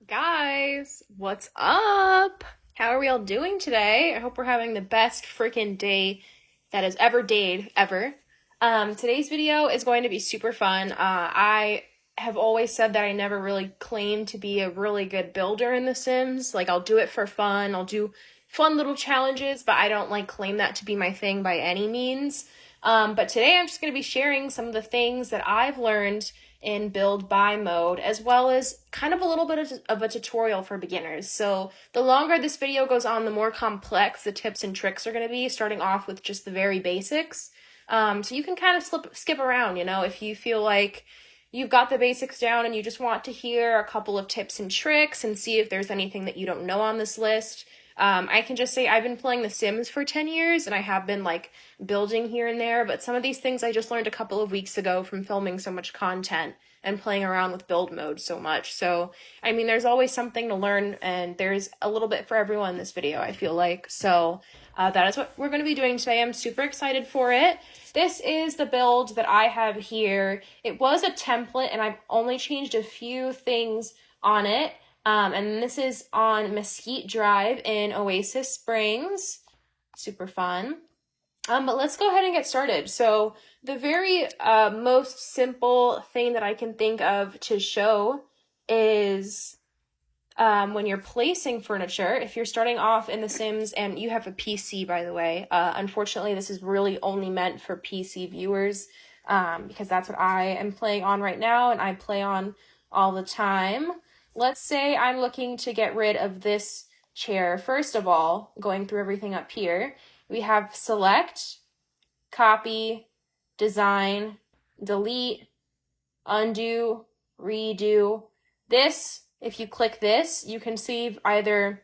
Guys, what's up? How are we all doing today? I hope we're having the best freaking day that has ever dayed, ever. Today's video is going to be super fun. I have always said that I never really claimed to be a really good builder in The Sims. Like, I'll do it for fun, I'll do fun little challenges, but I don't like claim that to be my thing by any means. But today I'm just going to be sharing some of the things that I've learned in build buy mode, as well as kind of a little bit of a tutorial for beginners. So the longer this video goes on, the more complex the tips and tricks are going to be, starting off with just the very basics. So you can kind of skip around, if you feel like you've got the basics down and you just want to hear a couple of tips and tricks and see if there's anything that you don't know on this list. I can just say I've been playing The Sims for 10 years and I have been like building here and there, but some of these things I just learned a couple of weeks ago from filming so much content and playing around with build mode so much. So, I mean, there's always something to learn and there's a little bit for everyone in this video, I feel like. So, that is what we're going to be doing today. I'm super excited for it. This is the build that I have here. It was a template and I've only changed a few things on it. And this is on Mesquite Drive in Oasis Springs. Super fun. But let's go ahead and get started. So the very most simple thing that I can think of to show is when you're placing furniture. If you're starting off in The Sims and you have a PC, by the way, unfortunately this is really only meant for PC viewers because that's what I am playing on right now and I play on all the time. Let's say I'm looking to get rid of this chair. First of all, going through everything up here, we have select, copy, design, delete, undo, redo. This, if you click this, you can save either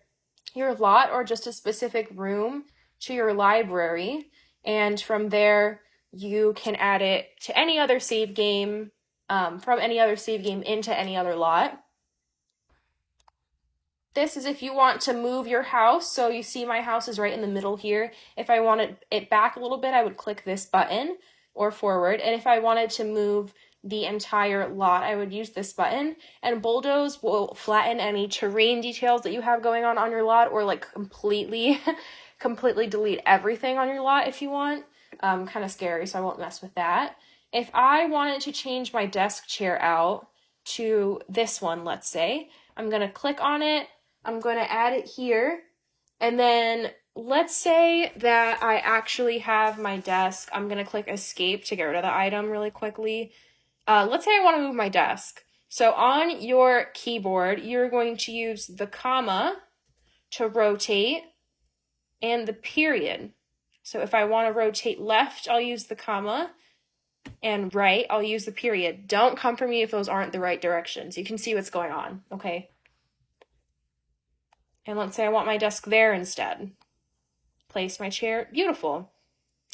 your lot or just a specific room to your library. And from there, you can add it to any other save game, from any other save game into any other lot. This is if you want to move your house. So you see my house is right in the middle here. If I wanted it back a little bit, I would click this button or forward. And if I wanted to move the entire lot, I would use this button. And bulldoze will flatten any terrain details that you have going on your lot, or like completely delete everything on your lot if you want. Kind of scary, so I won't mess with that. If I wanted to change my desk chair out to this one, let's say, I'm going to click on it. I'm going to add it here, and then let's say that I actually have my desk. I'm going to click escape to get rid of the item really quickly. Let's say I want to move my desk. So on your keyboard, you're going to use the comma to rotate and the period. So if I want to rotate left, I'll use the comma, and right, I'll use the period. Don't come for me if those aren't the right directions. You can see what's going on, okay? And let's say I want my desk there instead. Place my chair. Beautiful.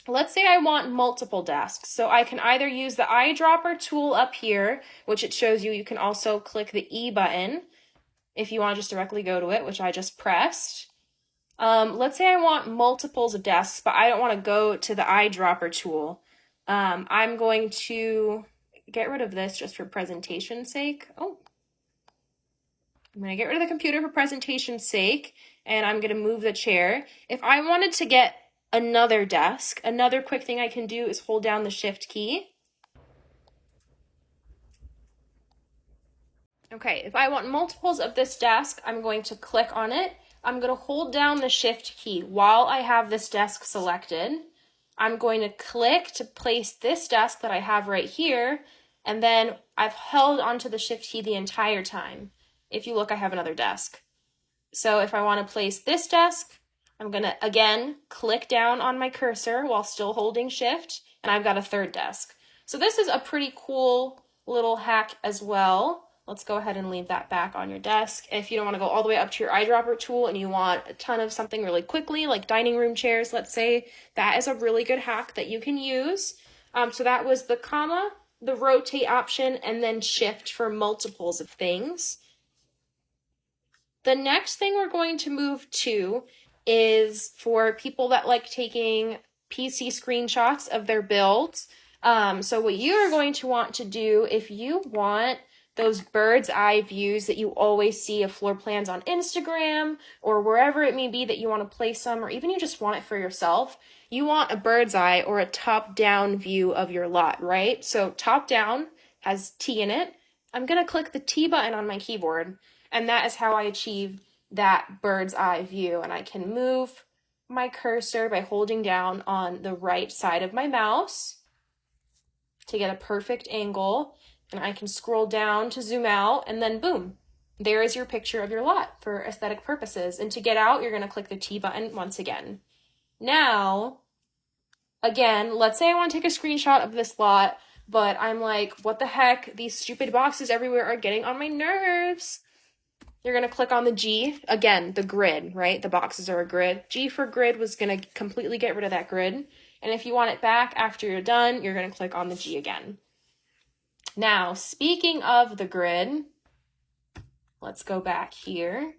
Let's say I want multiple desks. So I can either use the eyedropper tool up here, which it shows you. You can also click the E button if you want to just directly go to it, which I just pressed. Let's say I want multiples of desks, but I don't want to go to the eyedropper tool. I'm going to get rid of this just for presentation's sake. I'm going to get rid of the computer for presentation's sake, and I'm going to move the chair. If I wanted to get another desk, another quick thing I can do is hold down the Shift key. Okay, if I want multiples of this desk, I'm going to click on it. I'm going to hold down the Shift key while I have this desk selected. I'm going to click to place this desk that I have right here, and then I've held onto the Shift key the entire time. If you look, I have another desk. So if I want to place this desk, I'm going to, again, click down on my cursor while still holding Shift, and I've got a third desk. So this is a pretty cool little hack as well. Let's go ahead and leave that back on your desk. If you don't want to go all the way up to your eyedropper tool and you want a ton of something really quickly, like dining room chairs, let's say, that is a really good hack that you can use. So that was the comma, the rotate option, and then Shift for multiples of things. The next thing we're going to move to is for people that like taking PC screenshots of their builds. So what you are going to want to do, if you want those bird's eye views that you always see of floor plans on Instagram or wherever it may be that you want to place them, or even you just want it for yourself. You want a bird's eye or a top-down view of your lot, right? So top-down has T in it. I'm going to click the T button on my keyboard, and that is how I achieve that bird's eye view. And I can move my cursor by holding down on the right side of my mouse to get a perfect angle, and I can scroll down to zoom out, and then boom, there is your picture of your lot for aesthetic purposes. And to get out, you're going to click the T button once again. Now, again, let's say I want to take a screenshot of this lot, but I'm like, what the heck? These stupid boxes everywhere are getting on my nerves. You're going to click on the G. Again, the grid, right? The boxes are a grid. G for grid was going to completely get rid of that grid. And if you want it back after you're done, you're going to click on the G again. Now, speaking of the grid, let's go back here.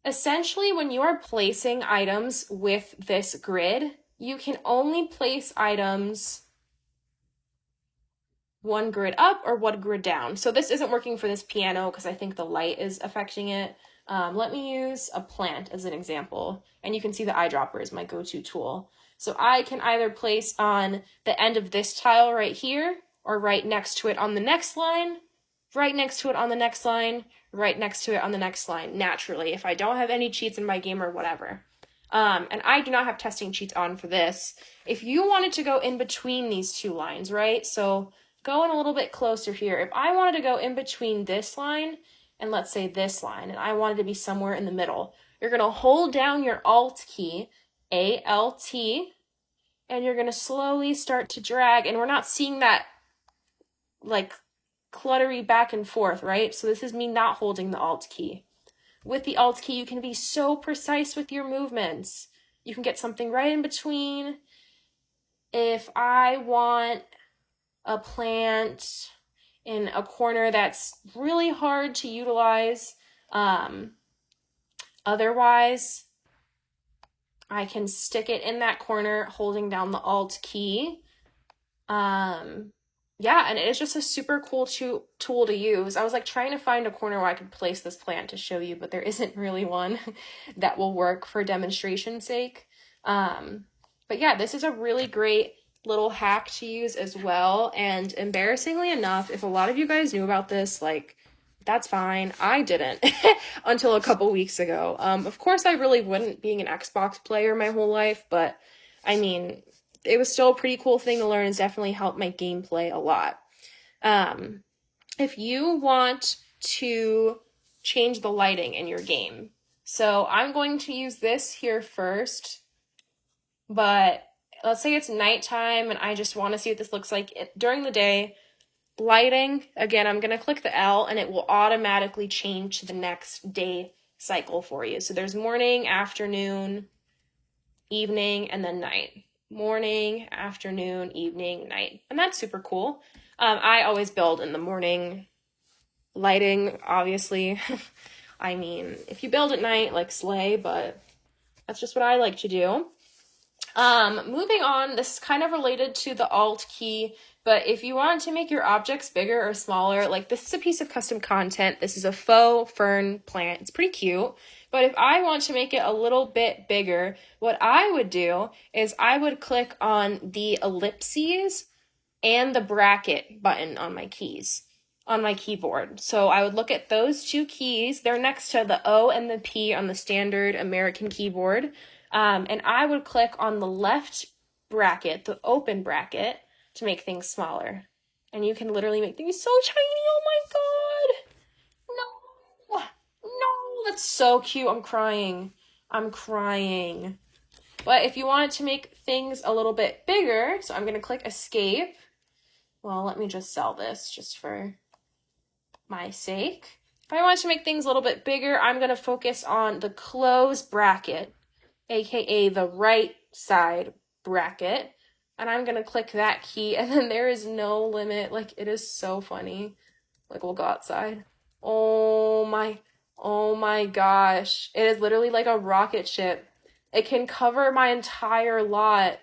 Essentially, when you are placing items with this grid, you can only place items one grid up or one grid down. So this isn't working for this piano because I think the light is affecting it. Let me use a plant as an example. And you can see the eyedropper is my go-to tool. So I can either place on the end of this tile right here, or right next to it on the next line, right next to it on the next line, right next to it on the next line, naturally, if I don't have any cheats in my game or whatever. And I do not have testing cheats on for this. If you wanted to go in between these two lines, right? So going a little bit closer here, if I wanted to go in between this line and let's say this line, and I wanted to be somewhere in the middle, you're going to hold down your Alt key, ALT, and you're going to slowly start to drag, and we're not seeing that like cluttery back and forth, right? So this is me not holding the Alt key. With the Alt key, you can be so precise with your movements. You can get something right in between. If I want a plant in a corner that's really hard to utilize, otherwise, I can stick it in that corner holding down the Alt key. Yeah, and it is just a super cool tool to use. I was like trying to find a corner where I could place this plant to show you, but there isn't really one that will work for demonstration's sake. But yeah, this is a really great little hack to use as well. And embarrassingly enough, if a lot of you guys knew about this, like, that's fine. I didn't until a couple weeks ago. Of course, I really wouldn't, being an Xbox player my whole life, but I mean, it was still a pretty cool thing to learn. It's definitely helped my gameplay a lot. If you want to change the lighting in your game, so I'm going to use this here first, but let's say it's nighttime and I just want to see what this looks like during the day. Lighting, again, I'm going to click the L and it will automatically change to the next day cycle for you. So there's morning, afternoon, evening, and then night. Morning, afternoon, evening, night. And that's super cool. I always build in the morning. Lighting, obviously. I mean, if you build at night, like slay, but that's just what I like to do. Moving on, this is kind of related to the Alt key, but if you want to make your objects bigger or smaller, like this is a piece of custom content. This is a faux fern plant. It's pretty cute. But if I want to make it a little bit bigger, what I would do is I would click on the ellipses and the bracket button on my keys, on my keyboard. So I would look at those two keys. They're next to the O and the P on the standard American keyboard. And I would click on the left bracket, the open bracket, to make things smaller. And you can literally make things so tiny. Oh my god. No, that's so cute. I'm crying. But if you wanted to make things a little bit bigger, so I'm going to click escape. Well, let me just sell this just for my sake. If I want to make things a little bit bigger, I'm going to focus on the close bracket, aka the right side bracket. And I'm going to click that key, and then there is no limit. Like, it is so funny. Like, we'll go outside. Oh my gosh. It is literally like a rocket ship. It can cover my entire lot.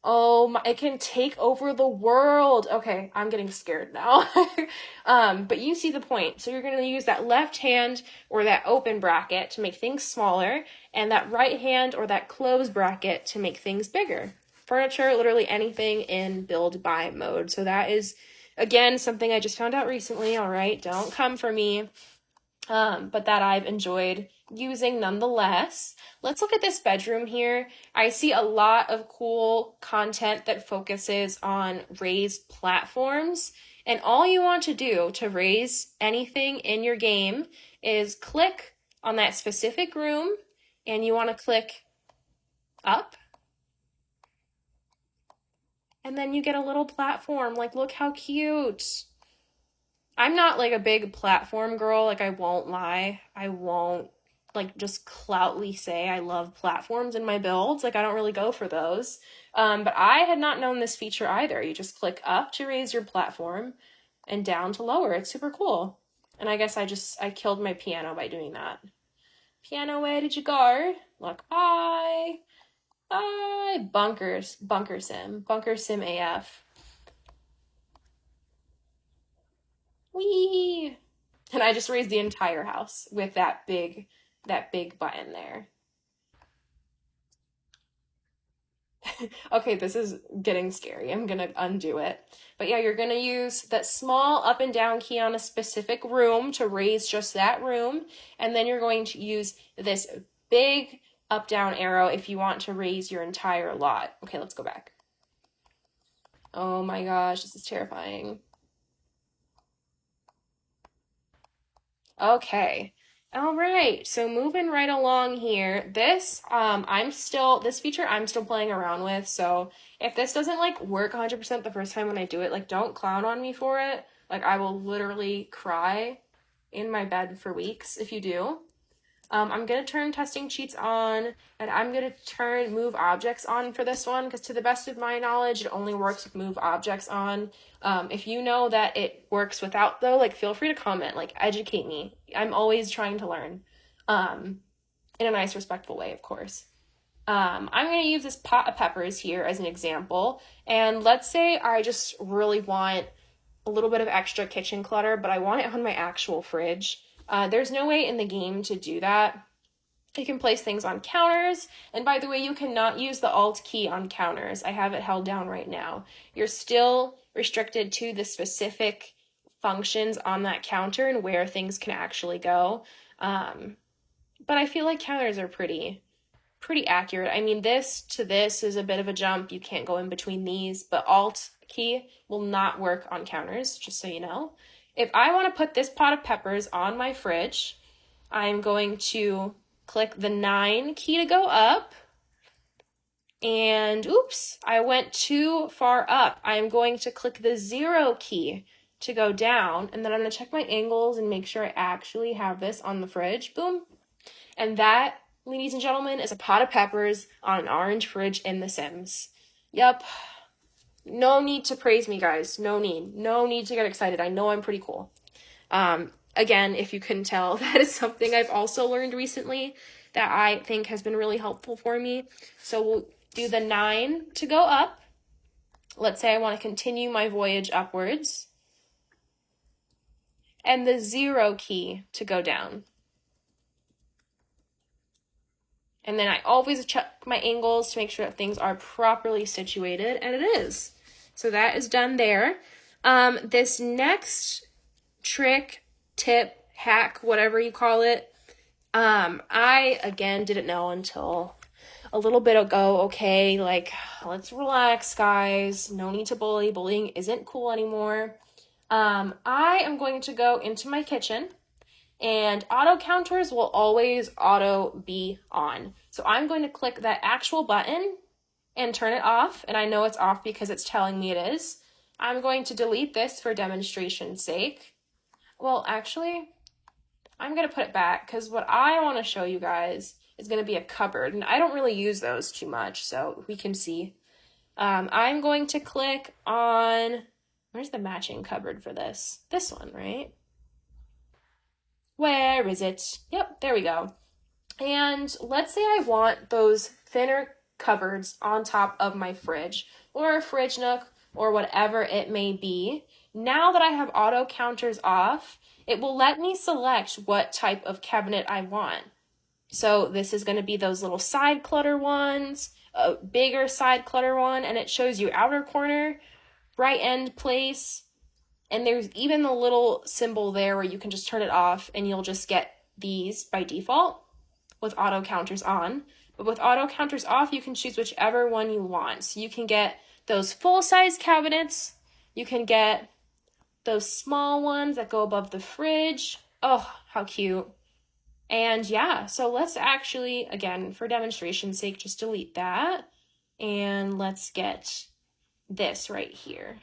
Oh my, it can take over the world. Okay, I'm getting scared now. But you see the point. So you're going to use that left hand or that open bracket to make things smaller, and that right hand or that closed bracket to make things bigger. Furniture, literally anything in build buy mode. So that is, again, something I just found out recently. All right, don't come for me. But that I've enjoyed using nonetheless. Let's look at this bedroom here. I see a lot of cool content that focuses on raised platforms. And all you want to do to raise anything in your game is click on that specific room, and you want to click up. And then you get a little platform. Like, look how cute. I'm not like a big platform girl, like I won't lie. I won't like just cloutly say I love platforms in my builds. Like I don't really go for those. But I had not known this feature either. You just click up to raise your platform and down to lower. It's super cool. And I guess I killed my piano by doing that. Piano, where did you go? Look, bye. Bye. Bunker sim AF. Wee! And I just raised the entire house with that big button there. Okay, this is getting scary. I'm gonna undo it. But yeah, you're gonna use that small up and down key on a specific room to raise just that room. And then you're going to use this big up down arrow if you want to raise your entire lot. Okay, let's go back. Oh my gosh, this is terrifying. Okay. All right. So moving right along here, this feature I'm still playing around with. So if this doesn't like work 100% the first time when I do it, like don't clown on me for it. Like I will literally cry in my bed for weeks if you do. I'm going to turn testing cheats on, and I'm going to turn move objects on for this one, because to the best of my knowledge, it only works with move objects on. If you know that it works without, though, like feel free to comment, like educate me. I'm always trying to learn, in a nice, respectful way, of course. I'm going to use this pot of peppers here as an example, and let's say I just really want a little bit of extra kitchen clutter, but I want it on my actual fridge. There's no way in the game to do that. You can place things on counters, and by the way, you cannot use the Alt key on counters. I have it held down right now. You're still restricted to the specific functions on that counter and where things can actually go. But I feel like counters are pretty accurate. I mean, this to this is a bit of a jump. You can't go in between these, but Alt key will not work on counters, just so you know. If I want to put this pot of peppers on my fridge, I'm going to click the 9 key to go up. And oops, I went too far up. I'm going to click the 0 key to go down. And then I'm going to check my angles and make sure I actually have this on the fridge. Boom. And that, ladies and gentlemen, is a pot of peppers on an orange fridge in The Sims. Yup. No need to praise me, guys. No need. No need to get excited. I know I'm pretty cool. Again, if you couldn't tell, that is something I've also learned recently that I think has been really helpful for me. So we'll do the 9 to go up. Let's say I want to continue my voyage upwards. And the 0 key to go down. And then I always check my angles to make sure that things are properly situated, and it is. So that is done there. This next trick, tip, hack, whatever you call it, I, again, didn't know until a little bit ago. Okay, like, let's relax, guys. No need to bully. Bullying isn't cool anymore. I am going to go into my kitchen, and auto counters will always auto be on. So I'm going to click that actual button and turn it off. And I know it's off because it's telling me it is. I'm going to delete this for demonstration's sake. Well, actually, I'm going to put it back because what I want to show you guys is going to be a cupboard. And I don't really use those too much, so we can see. I'm going to click on, where's the matching cupboard for this? This one, right? Where is it? Yep, there we go. And let's say I want those thinner cupboards on top of my fridge or a fridge nook or whatever it may be. Now that I have auto counters off, it will let me select what type of cabinet I want. So this is going to be those little side clutter ones, a bigger side clutter one, and it shows you outer corner, right end place, and there's even the little symbol there where you can just turn it off and you'll just get these by default with auto counters on. But with auto counters off, you can choose whichever one you want. So you can get those full-size cabinets, you can get those small ones that go above the fridge. Oh, how cute. And yeah, so let's actually, again, for demonstration's sake, just delete that. And let's get this right here.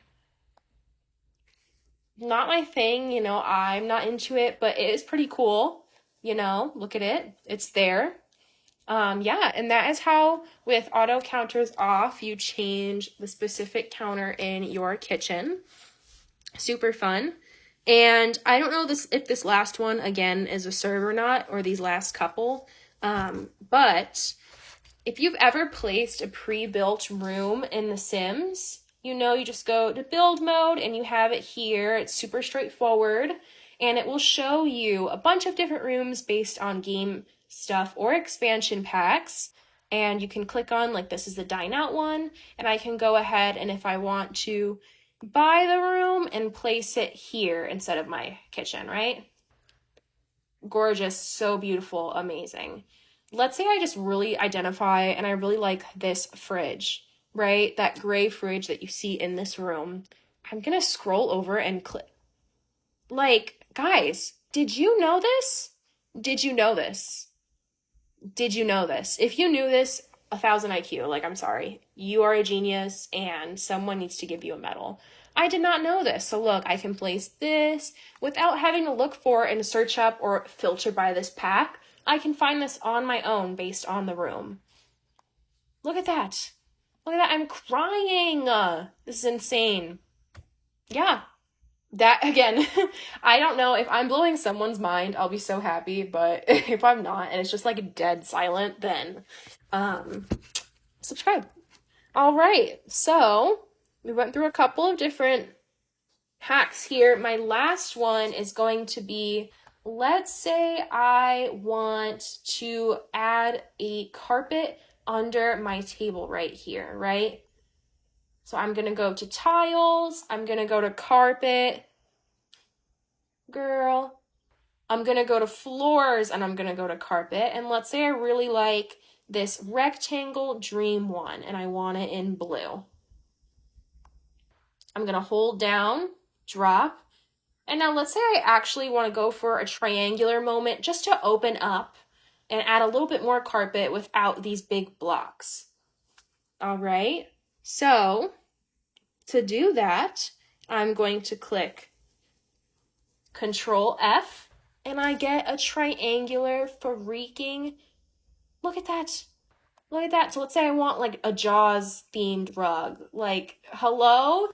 Not my thing, you know, I'm not into it, but it is pretty cool. You know, look at it. It's there. Yeah, and that is how, with auto counters off, you change the specific counter in your kitchen. Super fun. And I don't know if this last one, again, is a serve or not, or these last couple, but if you've ever placed a pre-built room in The Sims, you know, you just go to build mode and you have it here. It's super straightforward, and it will show you a bunch of different rooms based on game stuff or expansion packs. And you can click on, like, this is the dine out one, and I can go ahead and if I want to buy the room and place it here instead of my kitchen, right? Gorgeous, so beautiful, amazing. Let's say I just really identify and I really like this fridge, right? That gray fridge that you see in this room. I'm gonna scroll over and click. Like, guys, did you know this? Did you know this? Did you know this? If you knew this, 1,000 IQ, like, I'm sorry. You are a genius and someone needs to give you a medal. I did not know this. So look, I can place this without having to look for and search up or filter by this pack. I can find this on my own based on the room. Look at that. Look at that. I'm crying. This is insane. Yeah. That, again, I don't know if I'm blowing someone's mind, I'll be so happy, but if I'm not, and it's just like dead silent, then, subscribe. All right, so we went through a couple of different hacks here. My last one is going to be, let's say I want to add a carpet under my table right here, right? So I'm going to go to tiles, I'm going to go to carpet, girl, I'm going to go to floors, and I'm going to go to carpet. And let's say I really like this rectangle dream one, and I want it in blue. I'm going to hold down, drop, and now let's say I actually want to go for a triangular moment just to open up and add a little bit more carpet without these big blocks. All right, so to do that, I'm going to click Control F, and I get a triangular freaking, look at that. Look at that. So let's say I want like a Jaws themed rug. Like, hello?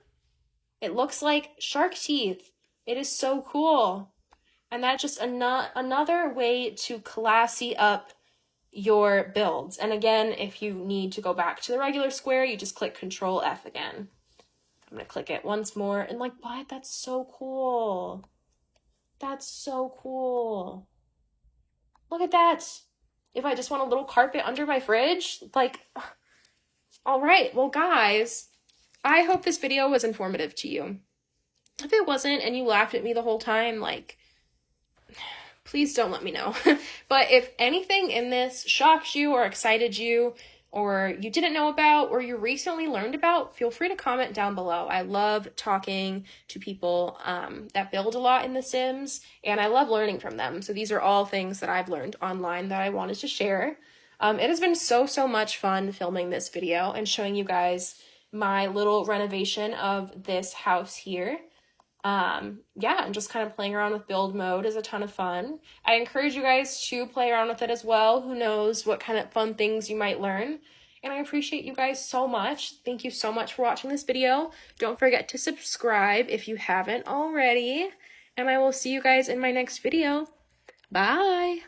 It looks like shark teeth. It is so cool. And that's just another way to classy up your builds. And again, if you need to go back to the regular square, you just click Control F again. I'm going to click it once more. And like, what? That's so cool. That's so cool. Look at that. If I just want a little carpet under my fridge, like, all right. Well, guys, I hope this video was informative to you. If it wasn't and you laughed at me the whole time, like, please don't let me know. But if anything in this shocked you or excited you, or you didn't know about, or you recently learned about, feel free to comment down below. I love talking to people that build a lot in The Sims, and I love learning from them. So these are all things that I've learned online that I wanted to share. It has been so much fun filming this video and showing you guys my little renovation of this house here. Yeah, and just kind of playing around with build mode is a ton of fun. I encourage you guys to play around with it as well. Who knows what kind of fun things you might learn. And I appreciate you guys so much. Thank you so much for watching this video. Don't forget to subscribe if you haven't already. And I will see you guys in my next video. Bye!